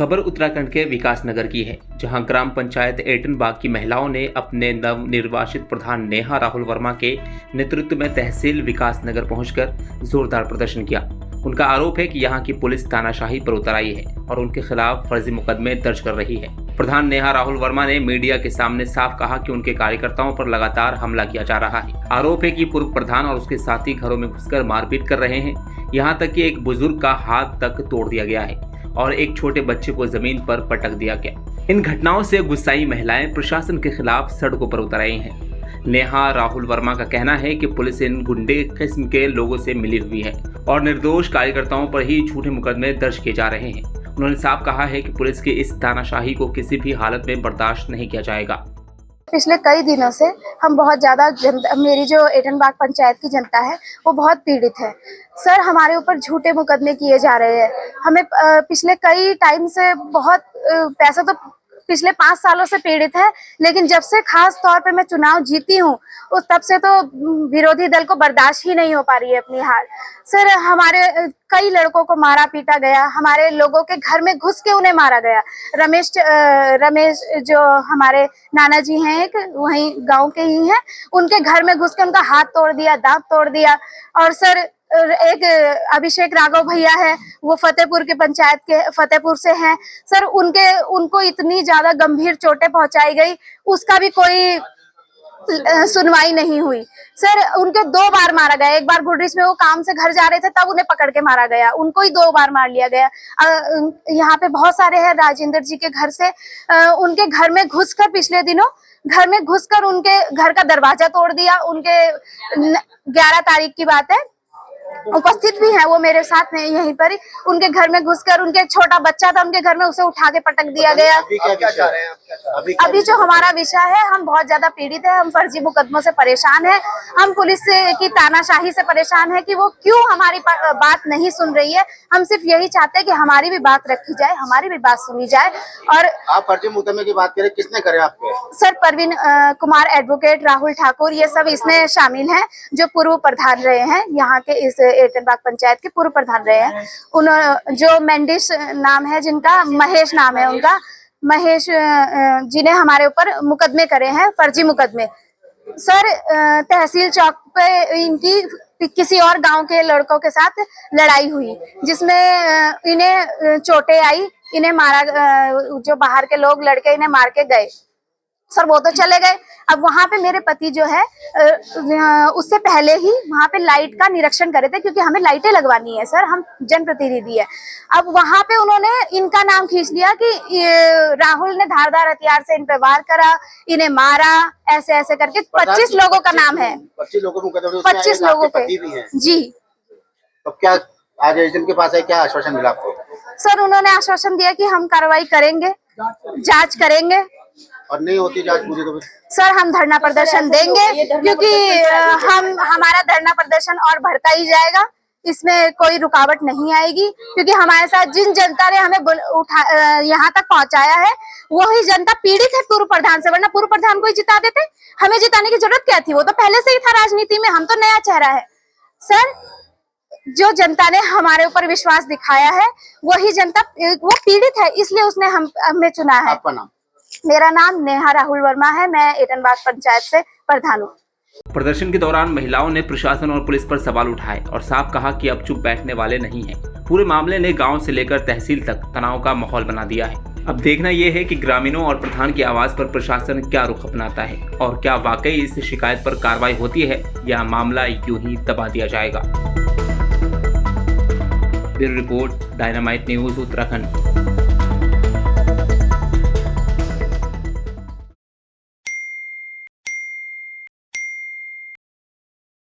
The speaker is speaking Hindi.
खबर उत्तराखंड के विकासनगर की है, जहां ग्राम पंचायत एटनबाग की महिलाओं ने अपने नवनिर्वाचित प्रधान नेहा राहुल वर्मा के नेतृत्व में तहसील विकासनगर पहुंचकर जोरदार प्रदर्शन किया। उनका आरोप है कि यहां की पुलिस तानाशाही पर उतर आई है और उनके खिलाफ फर्जी मुकदमे दर्ज कर रही है। प्रधान नेहा राहुल वर्मा ने मीडिया के सामने साफ कहा कि उनके कार्यकर्ताओं पर लगातार हमला किया जा रहा है। आरोप है कि पूर्व प्रधान और उसके साथी घरों में घुसकर मारपीट कर रहे हैं। यहाँ तक कि एक बुजुर्ग का हाथ तक तोड़ दिया गया है और एक छोटे बच्चे को जमीन पर पटक दिया गया। इन घटनाओं से गुस्साई महिलाएं प्रशासन के खिलाफ सड़कों पर उतर आई हैं। नेहा राहुल वर्मा का कहना है कि पुलिस इन गुंडे किस्म के लोगों से मिली हुई है और निर्दोष कार्यकर्ताओं पर ही झूठे मुकदमे दर्ज किए जा रहे हैं। उन्होंने साफ कहा है कि पुलिस की इस तानाशाही को किसी भी हालत में बर्दाश्त नहीं किया जाएगा। पिछले कई दिनों से हम बहुत ज़्यादा मेरी जो एटनबाग पंचायत की जनता है वो बहुत पीड़ित है। सर, हमारे ऊपर झूठे मुकदमे किए जा रहे हैं। हमें पिछले कई टाइम से बहुत पैसा तो पिछले 5 सालों से पीड़ित है, लेकिन जब से खास तौर पे मैं चुनाव जीती हूँ उस तब से तो विरोधी दल को बर्दाश्त ही नहीं हो पा रही है अपनी हार। सर, हमारे कई लड़कों को मारा पीटा गया, हमारे लोगों के घर में घुस के उन्हें मारा गया। रमेश जो हमारे नाना जी हैं, एक वहीं गांव के ही हैं, उनके घर में घुस के उनका हाथ तोड़ दिया, दांत तोड़ दिया। और सर, एक अभिषेक राघव भैया है, वो फतेहपुर के पंचायत के फतेहपुर से हैं। सर, उनको इतनी ज्यादा गंभीर चोटें पहुंचाई गई, उसका भी कोई सुनवाई नहीं हुई। सर, उनके 2 बार मारा गया। एक बार गुडरिच में वो काम से घर जा रहे थे तब उन्हें पकड़ के मारा गया, उनको ही 2 बार मार लिया गया। यहाँ पे बहुत सारे हैं राजेंद्र जी के घर से, उनके घर में घुसकर पिछले दिनों घर में घुसकर उनके घर का दरवाजा तोड़ दिया। उनके 11 तारीख की बात है, उपस्थित भी है वो मेरे साथ में यहीं पर ही। उनके घर में घुसकर उनके छोटा बच्चा था, उनके घर में उसे उठा के पटक दिया गया। अभी जो हमारा विषय है, हम बहुत ज्यादा पीड़ित है, हम फर्जी मुकदमों से परेशान है, हम पुलिस की तानाशाही से परेशान है कि वो क्यों हमारी बात नहीं सुन रही है। हम सिर्फ यही चाहते हैं कि हमारी भी बात रखी जाए, हमारी भी बात सुनी जाए। और आप फर्जी मुकदमे की बात करें, किसने करे आपके? सर, परवीन कुमार, एडवोकेट राहुल ठाकुर, ये सब इसमें शामिल हैं, जो पूर्व प्रधान रहे हैं यहाँ के, इस एटनबाग पंचायत के पूर्व प्रधान रहे हैं। जो मेंडिस नाम है, जिनका महेश नाम है, उनका महेश जी ने हमारे ऊपर मुकदमे करे हैं, फर्जी मुकदमे। सर, तहसील चौक पे इनकी किसी और गांव के लड़कों के साथ लड़ाई हुई, जिसमें इन्हें चोटें आई, इन्हें मारा, जो बाहर के लोग लड़के इन्हें मार के गए। सर, वो तो चले गए। अब वहां पे मेरे पति जो है उससे पहले ही वहां पे लाइट का निरीक्षण करे थे, क्योंकि हमें लाइटें लगवानी है। सर, हम जनप्रतिनिधि है। अब वहां पे उन्होंने इनका नाम खींच लिया कि राहुल ने धारदार हथियार से इन पे वार करा, इन्हें मारा, ऐसे ऐसे करके 25 लोगों का नाम है। 25 लोगों पे जी। अब क्या आज एजेंट के पास है, क्या आश्वासन मिला आपको? सर, उन्होंने आश्वासन दिया कि हम कार्रवाई करेंगे, जांच करेंगे, और नहीं होती जांच पूरी तो सर हम धरना प्रदर्शन देंगे, क्योंकि हमारा धरना प्रदर्शन और बढ़ता ही जाएगा। इसमें कोई रुकावट नहीं आएगी, क्योंकि हमारे साथ जिन जनता ने हमें यहाँ तक पहुंचाया है, वही जनता पीड़ित है पूर्व प्रधान से। वरना पूर्व प्रधान को ही जिता देते, हमें जिताने की जरूरत क्या थी? वो तो पहले से ही था राजनीति में, हम तो नया चेहरा है। सर, जो जनता ने हमारे ऊपर विश्वास दिखाया है, वही जनता, वो पीड़ित है, इसलिए उसने हमें चुना है। आपका नाम? मेरा नाम नेहा राहुल वर्मा है, मैं एटनबाग पंचायत से प्रधान हूँ। प्रदर्शन के दौरान महिलाओं ने प्रशासन और पुलिस पर सवाल उठाए और साफ कहा कि अब चुप बैठने वाले नहीं हैं। पूरे मामले ने गांव से लेकर तहसील तक तनाव का माहौल बना दिया है। अब देखना यह है कि ग्रामीणों और प्रधान की आवाज पर प्रशासन क्या रुख अपनाता है और क्या वाकई इस शिकायत पर कार्रवाई होती है या मामला यूं ही दबा दिया जाएगा। Bureau report, dynamite news, Uttarakhand.